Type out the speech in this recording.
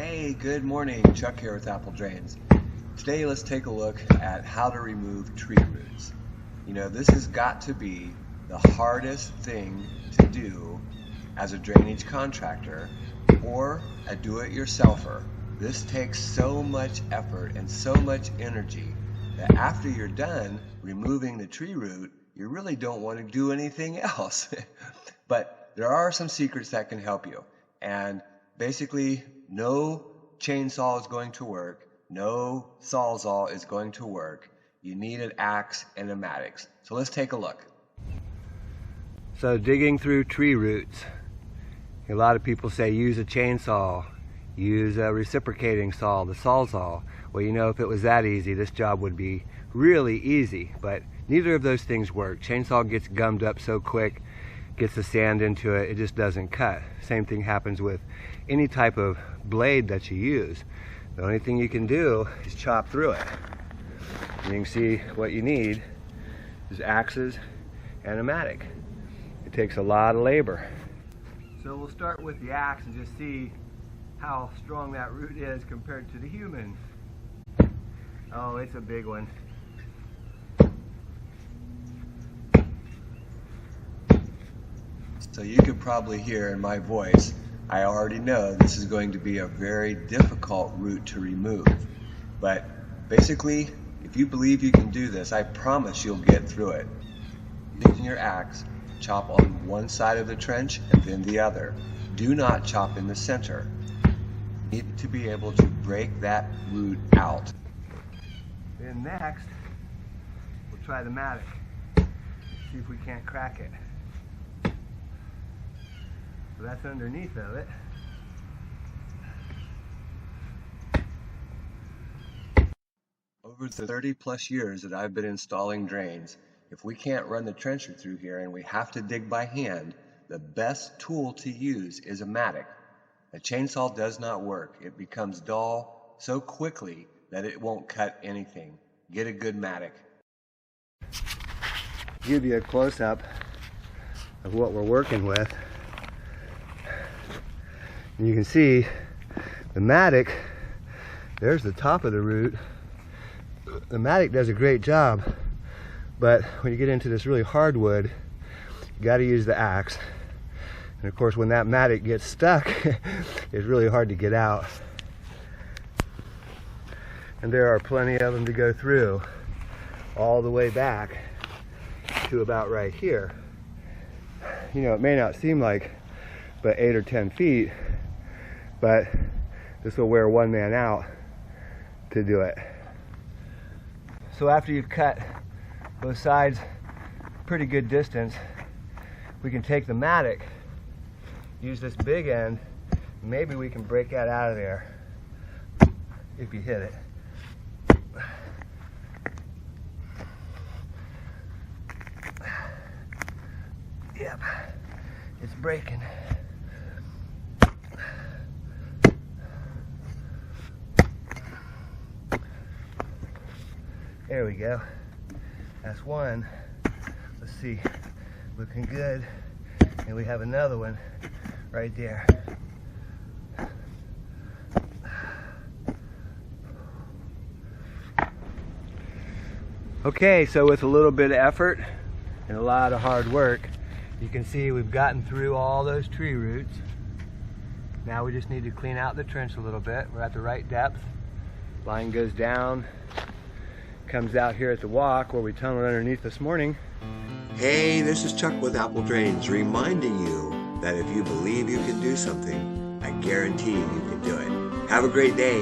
Hey, good morning. Chuck here with Apple Drains. Today let's take a look at how to remove tree roots. You know, this has got to be the hardest thing to do as a drainage contractor or a do-it-yourselfer. This takes so much effort and so much energy that after you're done removing the tree root, you really don't want to do anything else. But there are some secrets that can help you. And basically, no chainsaw is going to work. No sawzall is going to work. You need an axe and a mattock. So let's take a look. So digging through tree roots. A lot of people say use a chainsaw, use a reciprocating saw, the sawzall. Well, you know, if it was that easy, this job would be really easy, but neither of those things work. Chainsaw gets gummed up so quick, gets the sand into it, it just doesn't cut. Same thing happens with any type of blade that you use. The only thing you can do is chop through it. And you can see what you need is axes and a mattock. It takes a lot of labor. So we'll start with the axe and just see how strong that root is compared to the human. Oh, it's a big one. So you could probably hear in my voice, I already know this is going to be a very difficult root to remove. But basically, if you believe you can do this, I promise you'll get through it. Taking your axe, chop on one side of the trench and then the other. Do not chop in the center. You need to be able to break that root out. Then next, we'll try the mattock. See if we can't crack it. So that's underneath of it. Over the 30 plus years that I've been installing drains, if we can't run the trencher through here and we have to dig by hand, the best tool to use is a mattock. A chainsaw does not work. It becomes dull so quickly that it won't cut anything. Get a good mattock. Give you a close-up of what we're working with. You can see the mattock, there's the top of the root. The mattock does a great job, but when you get into this really hard wood, you got to use the axe. And of course, when that mattock gets stuck, it's really hard to get out. And there are plenty of them to go through, all the way back to about right here. You know, it may not seem like but 8 or 10 feet, but this will wear one man out to do it. So after you've cut both sides pretty good distance, we can take the mattock, use this big end, maybe we can break that out of there if you hit it. Yep, it's breaking. There we go. That's one. Let's see. Looking good. And we have another one right there. Okay, so with a little bit of effort and a lot of hard work, you can see we've gotten through all those tree roots. Now we just need to clean out the trench a little bit. We're at the right depth. Line goes down, comes out here at the walk where we tunneled underneath this morning. Hey, this is Chuck with Apple Drains, reminding you that if you believe you can do something, I guarantee you can do it. Have a great day.